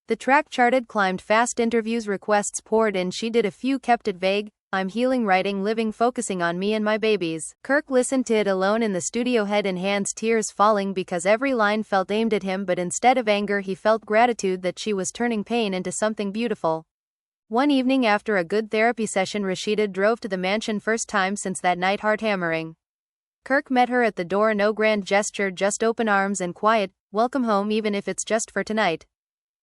The track charted, climbed fast, interviews, requests poured in, she did a few, kept it vague. "I'm healing, writing, living, focusing on me and my babies." Kirk listened to it alone in the studio, head in hands, tears falling because every line felt aimed at him, but instead of anger he felt gratitude that she was turning pain into something beautiful. One evening after a good therapy session, Rasheeda drove to the mansion, first time since that night, heart hammering. Kirk met her at the door, no grand gesture, just open arms and quiet, "Welcome home, even if it's just for tonight."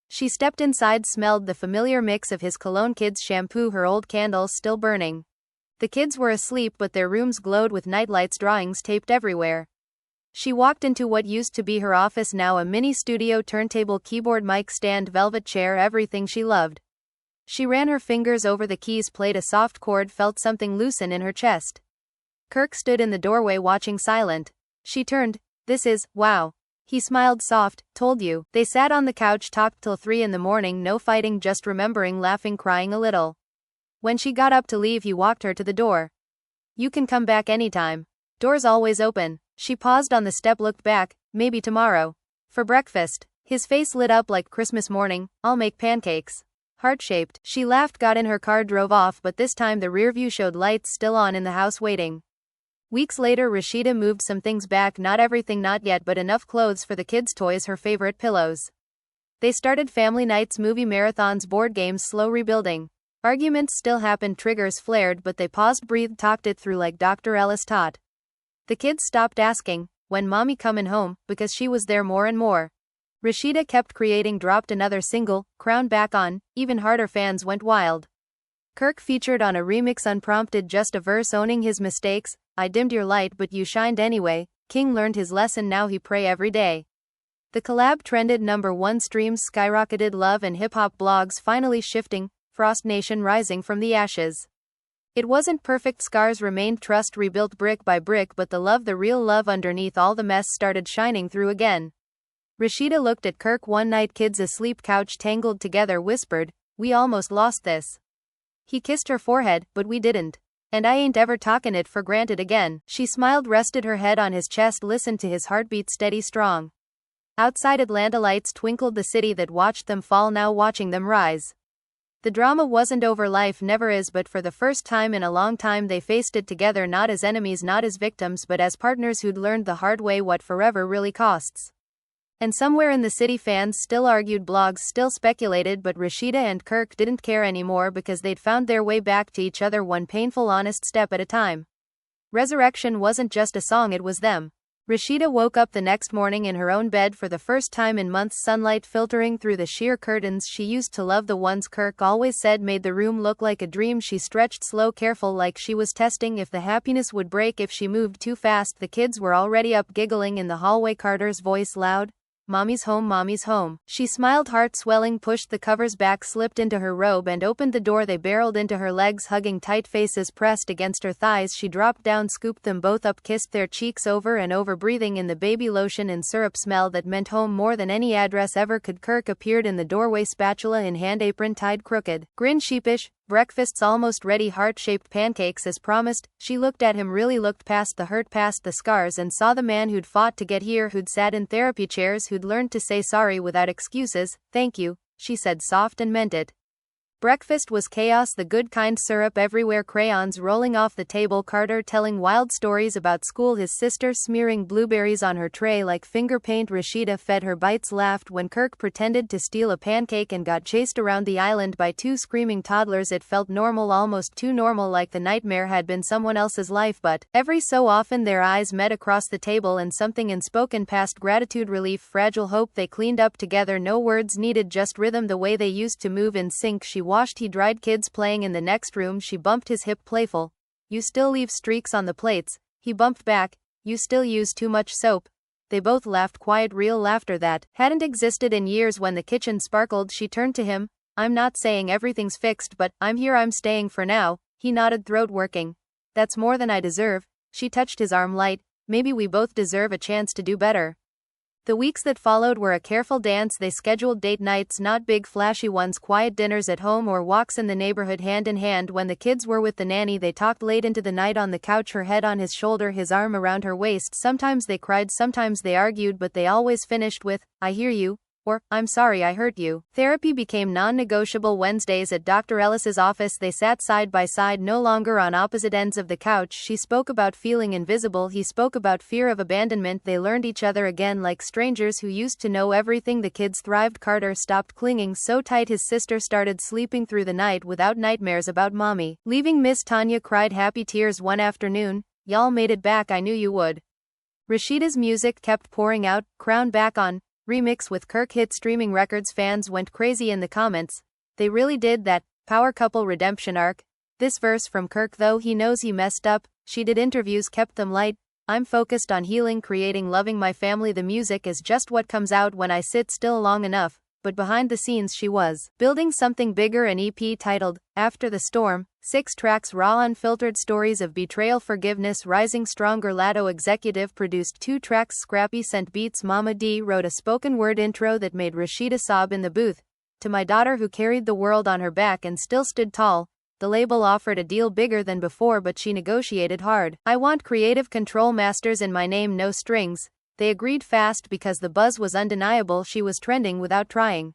She stepped inside, smelled the familiar mix of his cologne, kids' shampoo, her old candles still burning. The kids were asleep, but their rooms glowed with nightlights, drawings taped everywhere. She walked into what used to be her office, now a mini studio, turntable, keyboard, mic stand, velvet chair, everything she loved. She ran her fingers over the keys, played a soft chord, felt something loosen in her chest. Kirk stood in the doorway watching, silent. She turned. "This is, wow." He smiled soft. "Told you." They sat on the couch, talked till 3 in the morning, no fighting, just remembering, laughing, crying a little. When she got up to leave, he walked her to the door. "You can come back anytime. Door's always open." She paused on the step, looked back. "Maybe tomorrow. For breakfast." His face lit up like Christmas morning. "I'll make pancakes. Heart-shaped." She laughed, got in her car, drove off, but this time the rearview showed lights still on in the house waiting. Weeks later, Rasheeda moved some things back, not everything, not yet, but enough clothes for the kids, toys, her favorite pillows. They started family nights, movie marathons, board games, slow rebuilding. Arguments still happened, triggers flared, but they paused, breathed, talked it through like Dr. Ellis taught. The kids stopped asking, "When mommy comin' home?" because she was there more and more. Rasheeda kept creating, dropped another single, Crown, back on, even harder, fans went wild. Kirk featured on a remix, unprompted, just a verse owning his mistakes. "I dimmed your light but you shined anyway." King learned his lesson, now he pray every day. The collab trended #1, streams skyrocketed, love and hip-hop blogs finally shifting, Frost Nation rising from the ashes. It wasn't perfect, scars remained, trust rebuilt brick by brick, but the love, the real love underneath all the mess, started shining through again. Rasheeda looked at Kirk one night, kids asleep, couch tangled together, whispered, "We almost lost this." He kissed her forehead, "But we didn't. And I ain't ever talkin' it for granted again." She smiled, rested her head on his chest, listened to his heartbeat, steady, strong. Outside Atlanta, lights twinkled, the city that watched them fall now watching them rise. The drama wasn't over, life never is, but for the first time in a long time they faced it together, not as enemies, not as victims, but as partners who'd learned the hard way what forever really costs. And somewhere in the city, fans still argued, blogs still speculated, but Rasheeda and Kirk didn't care anymore because they'd found their way back to each other, one painful, honest step at a time. Resurrection wasn't just a song, it was them. Rasheeda woke up the next morning in her own bed for the first time in months, sunlight filtering through the sheer curtains she used to love, the ones Kirk always said made the room look like a dream. She stretched slow, careful, like she was testing if the happiness would break if she moved too fast. The kids were already up, giggling in the hallway, Carter's voice loud. Mommy's home, mommy's home. She smiled, heart swelling, pushed the covers back, slipped into her robe and opened the door. They barreled into her legs, hugging tight, faces pressed against her thighs. She dropped down, scooped them both up, kissed their cheeks over and over, breathing in the baby lotion and syrup smell that meant home more than any address ever could. Kirk appeared in the doorway, spatula in hand, apron tied crooked, grin sheepish. Breakfast's almost ready, heart-shaped pancakes as promised. She looked at him, really looked past the hurt, past the scars, and saw the man who'd fought to get here, who'd sat in therapy chairs, who'd learned to say sorry without excuses. Thank you, she said, soft, and meant it. Breakfast was chaos, the good kind, syrup everywhere, crayons rolling off the table, Carter telling wild stories about school, his sister smearing blueberries on her tray like finger paint. Rasheeda fed her bites, laughed when Kirk pretended to steal a pancake and got chased around the island by two screaming toddlers. It felt normal, almost too normal, like the nightmare had been someone else's life, but every so often their eyes met across the table and something unspoken passed, gratitude, relief, fragile hope. They cleaned up together, no words needed, just rhythm, the way they used to move in sync. She washed, he dried, kids playing in the next room. She bumped his hip, playful. You still leave streaks on the plates. He bumped back. You still use too much soap. They both laughed, quiet, real laughter that hadn't existed in years. When the kitchen sparkled, she turned to him. I'm not saying everything's fixed, but I'm here, I'm staying for now. He nodded, throat working. That's more than I deserve. She touched his arm light. Maybe we both deserve a chance to do better. The weeks that followed were a careful dance. They scheduled date nights, not big flashy ones, quiet dinners at home or walks in the neighborhood, hand in hand. When the kids were with the nanny, they talked late into the night on the couch, her head on his shoulder, his arm around her waist. Sometimes they cried, sometimes they argued, but they always finished with, I hear you, or, I'm sorry I hurt you. Therapy became non-negotiable. Wednesdays at Dr. Ellis's office, they sat side by side, no longer on opposite ends of the couch. She spoke about feeling invisible, he spoke about fear of abandonment. They learned each other again like strangers who used to know everything. The kids thrived. Carter stopped clinging so tight his sister started sleeping through the night without nightmares about mommy leaving. Miss Tanya cried happy tears one afternoon. Y'all made it back, I knew you would. Rasheeda's music kept pouring out, Crown back on remix with Kirk hit streaming records. Fans went crazy in the comments. They really did that power couple redemption arc. This verse from Kirk, though he knows he messed up, she did interviews, kept them light. I'm focused on healing, creating, loving my family. The music is just what comes out when I sit still long enough. But behind the scenes she was building something bigger, an EP titled After the Storm. 6 tracks, raw, unfiltered stories of betrayal, forgiveness, rising stronger. Lato executive produced 2 tracks, Scrappy sent beats, Mama D wrote a spoken word intro that made Rasheeda sob in the booth. To my daughter who carried the world on her back and still stood tall. The label offered a deal bigger than before, but she negotiated hard. I want creative control, masters in my name, no strings. They agreed fast because the buzz was undeniable. She was trending without trying.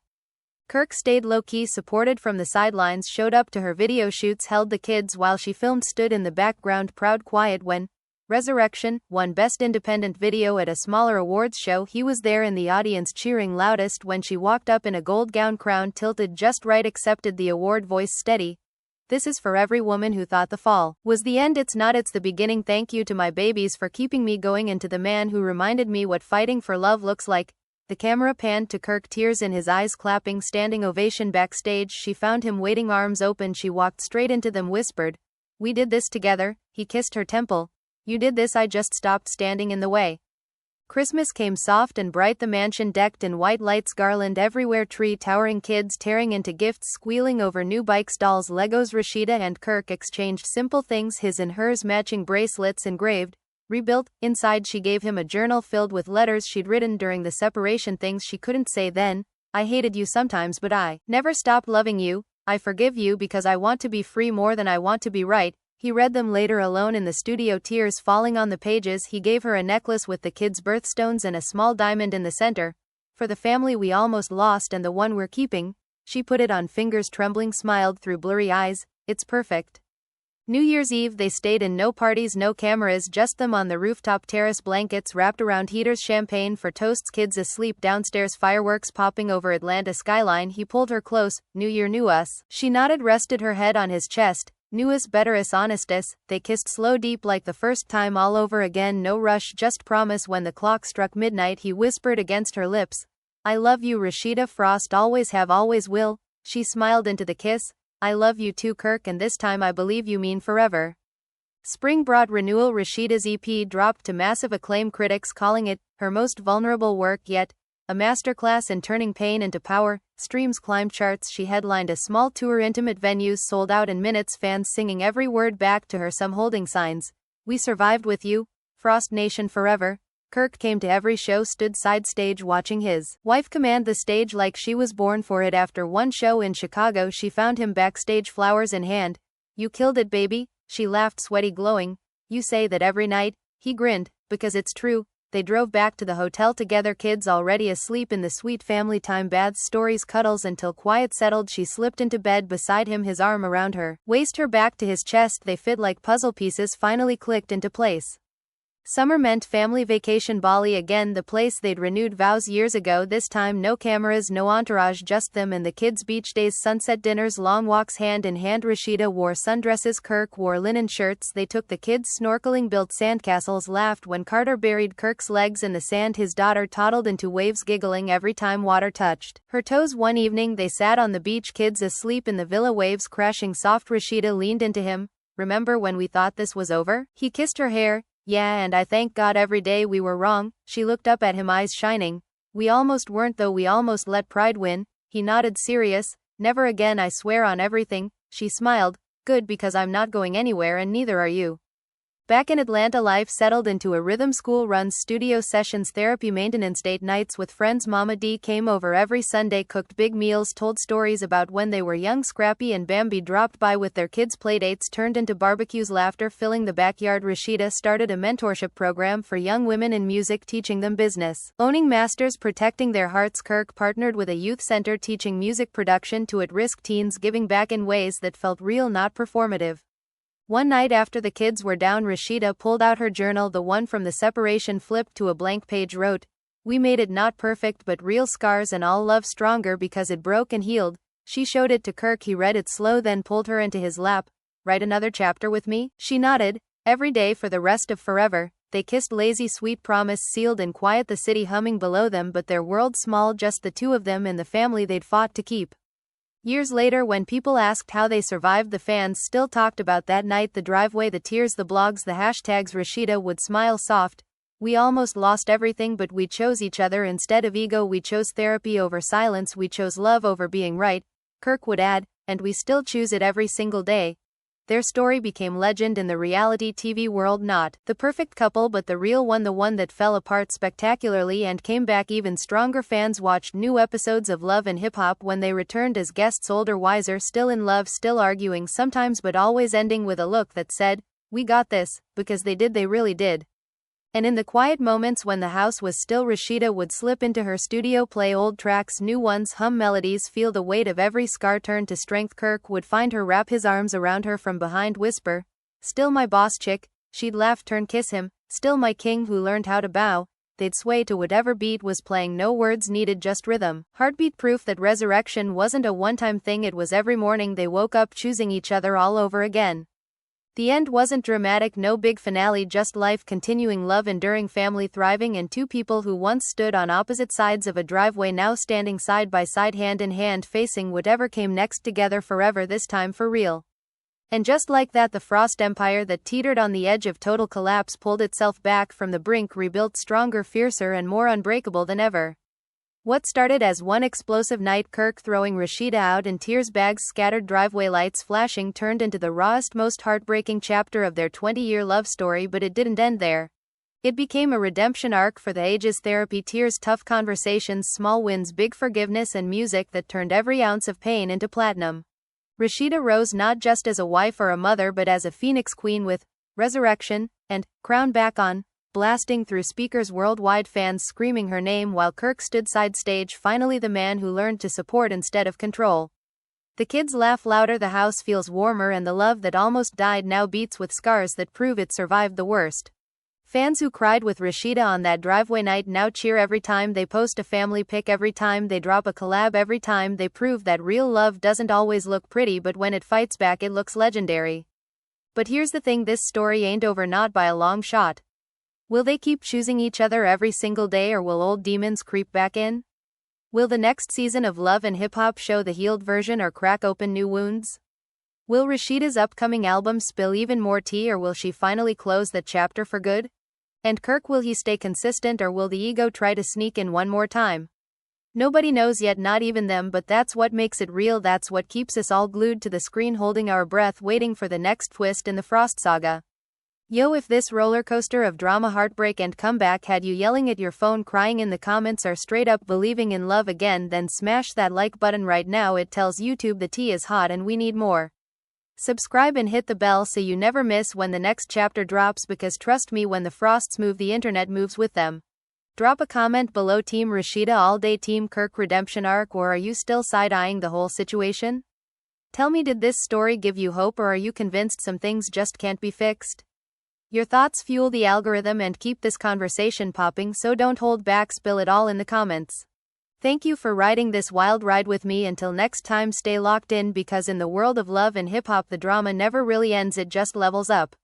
Kirk stayed low-key, supported from the sidelines, showed up to her video shoots, held the kids while she filmed, stood in the background, proud, quiet. When Resurrection won Best Independent Video at a smaller awards show, he was there in the audience cheering loudest. When she walked up in a gold gown, crown tilted just right, accepted the award, voice steady. This is for every woman who thought the fall was the end. It's not, it's the beginning. Thank you to my babies for keeping me going, and to the man who reminded me what fighting for love looks like. The camera panned to Kirk, tears in his eyes, clapping, standing ovation. Backstage she found him waiting, arms open. She walked straight into them, whispered, we did this together. He kissed her temple. You did this, I just stopped standing in the way. Christmas came soft and bright, the mansion decked in white lights, garland everywhere, tree towering, kids tearing into gifts, squealing over new bikes, dolls, Legos. Rasheeda and Kirk exchanged simple things, his and hers matching bracelets engraved, rebuilt. Inside she gave him a journal filled with letters she'd written during the separation, things she couldn't say then. I hated you sometimes, but I never stopped loving you. I forgive you because I want to be free more than I want to be right. He read them later alone in the studio, tears falling on the pages. He gave her a necklace with the kids' birthstones and a small diamond in the center. For the family we almost lost and the one we're keeping. She put it on fingers, trembling, smiled through blurry eyes. It's perfect. New Year's Eve they stayed in, no parties, no cameras, just them on the rooftop terrace, blankets wrapped around heaters, champagne for toasts, kids asleep downstairs, fireworks popping over Atlanta skyline. He pulled her close. New Year, new us. She nodded, rested her head on his chest. Newest, betterest, honestest. They kissed slow, deep, like the first time, all over again. No rush, just promise. When the clock struck midnight, he whispered against her lips, I love you, Rasheeda Frost, always have, always will. She smiled into the kiss. I love you too, Kirk, and this time I believe you mean forever. Spring brought renewal. Rasheeda's EP dropped to massive acclaim, critics calling it her most vulnerable work yet. A masterclass in turning pain into power. Streams climbed charts. She headlined a small tour. Intimate venues sold out in minutes. Fans singing every word back to her. Some holding signs. We survived with you. Frost Nation forever. Kirk came to every show. Stood side stage watching his wife command the stage like she was born for it. After one show in Chicago, she found him backstage, flowers in hand. You killed it, baby. She laughed, sweaty, glowing. You say that every night. He grinned, because it's true. They drove back to the hotel together, kids already asleep in the sweet family time, baths, stories, cuddles until quiet settled. She slipped into bed beside him, his arm around her waist, her back to his chest. They fit like puzzle pieces, finally clicked into place. Summer meant family vacation, Bali again, the place they'd renewed vows years ago. This time no cameras, no entourage, just them and the kids. Beach days, sunset dinners, long walks hand in hand. Rasheeda wore sundresses, Kirk wore linen shirts. They took the kids snorkeling, built sandcastles, laughed when Carter buried Kirk's legs in the sand. His daughter toddled into waves, giggling every time water touched her toes. One evening they sat on the beach, kids asleep in the villa, waves crashing soft. Rasheeda leaned into him. Remember when we thought this was over? He kissed her hair. Yeah, and I thank God every day we were wrong. She looked up at him, eyes shining. We almost weren't though, we almost let pride win. He nodded, serious. Never again, I swear on everything. She smiled. Good, because I'm not going anywhere and neither are you. Back in Atlanta, life settled into a rhythm. School runs, studio sessions, therapy, maintenance, date nights with friends. Mama D came over every Sunday, cooked big meals, told stories about when they were young. Scrappy and Bambi dropped by with their kids. Playdates turned into barbecues, laughter filling the backyard. Rasheeda started a mentorship program for young women in music, teaching them business owning, masters, protecting their hearts. Kirk partnered with a youth center, teaching music production to at-risk teens, giving back in ways that felt real, not performative. One night after the kids were down, Rasheeda pulled out her journal, the one from the separation, flipped to a blank page, wrote, "We made it, not perfect but real, scars and all, love stronger because it broke and healed." She showed it to Kirk. He read it slow, then pulled her into his lap. "Write another chapter with me?" She nodded. Every day for the rest of forever. They kissed, lazy, sweet promise sealed in quiet, the city humming below them, but their world small, just the two of them and the family they'd fought to keep. Years later, when people asked how they survived, the fans still talked about that night, the driveway, the tears, the blogs, the hashtags. Rasheeda would smile soft. We almost lost everything, but we chose each other instead of ego. We chose therapy over silence. We chose love over being right. Kirk would add, and we still choose it every single day. Their story became legend in the reality TV world, not the perfect couple but the real one, the one that fell apart spectacularly and came back even stronger. Fans watched new episodes of Love and Hip Hop when they returned as guests, older, wiser, still in love, still arguing sometimes, but always ending with a look that said, "We got this," because they did, they really did. And in the quiet moments when the house was still, Rasheeda would slip into her studio, play old tracks, new ones, hum melodies, feel the weight of every scar turn to strength. Kirk would find her, wrap his arms around her from behind, whisper, "Still my boss chick." She'd laugh, turn, kiss him. "Still my king who learned how to bow." They'd sway to whatever beat was playing, no words needed, just rhythm. Heartbeat, proof that resurrection wasn't a one-time thing, it was every morning they woke up choosing each other all over again. The end wasn't dramatic, no big finale, just life continuing, love enduring, family thriving, and two people who once stood on opposite sides of a driveway now standing side by side, hand in hand, facing whatever came next, together forever, this time for real. And just like that, the Frost Empire that teetered on the edge of total collapse pulled itself back from the brink, rebuilt stronger, fiercer, and more unbreakable than ever. What started as one explosive night, Kirk throwing Rasheeda out in tears, bags scattered, driveway lights flashing, turned into the rawest, most heartbreaking chapter of their 20-year love story. But it didn't end there. It became a redemption arc for the ages, therapy, tears, tough conversations, small wins, big forgiveness, and music that turned every ounce of pain into platinum. Rasheeda rose not just as a wife or a mother but as a phoenix queen, with resurrection and crown back on, blasting through speakers worldwide, fans screaming her name while Kirk stood side stage, finally the man who learned to support instead of control. The kids laugh louder, the house feels warmer, and the love that almost died now beats with scars that prove it survived the worst. Fans who cried with Rasheeda on that driveway night now cheer every time they post a family pic, every time they drop a collab, every time they prove that real love doesn't always look pretty, but when it fights back it looks legendary. But here's the thing, this story ain't over, not by a long shot. Will they keep choosing each other every single day, or will old demons creep back in? Will the next season of Love and Hip Hop show the healed version or crack open new wounds? Will Rasheeda's upcoming album spill even more tea, or will she finally close that chapter for good? And Kirk, will he stay consistent, or will the ego try to sneak in one more time? Nobody knows yet, not even them, but that's what makes it real, that's what keeps us all glued to the screen, holding our breath, waiting for the next twist in the Frost saga. Yo, if this roller coaster of drama, heartbreak, and comeback had you yelling at your phone, crying in the comments, or straight up believing in love again, then smash that like button right now. It tells YouTube the tea is hot and we need more. Subscribe and hit the bell so you never miss when the next chapter drops, because trust me, when the Frosts move, the internet moves with them. Drop a comment below. Team Rasheeda all day, Team Kirk redemption arc, or are you still side-eyeing the whole situation? Tell me, did this story give you hope, or are you convinced some things just can't be fixed? Your thoughts fuel the algorithm and keep this conversation popping, so don't hold back, spill it all in the comments. Thank you for riding this wild ride with me. Until next time, stay locked in, because in the world of love and hip-hop, the drama never really ends, it just levels up.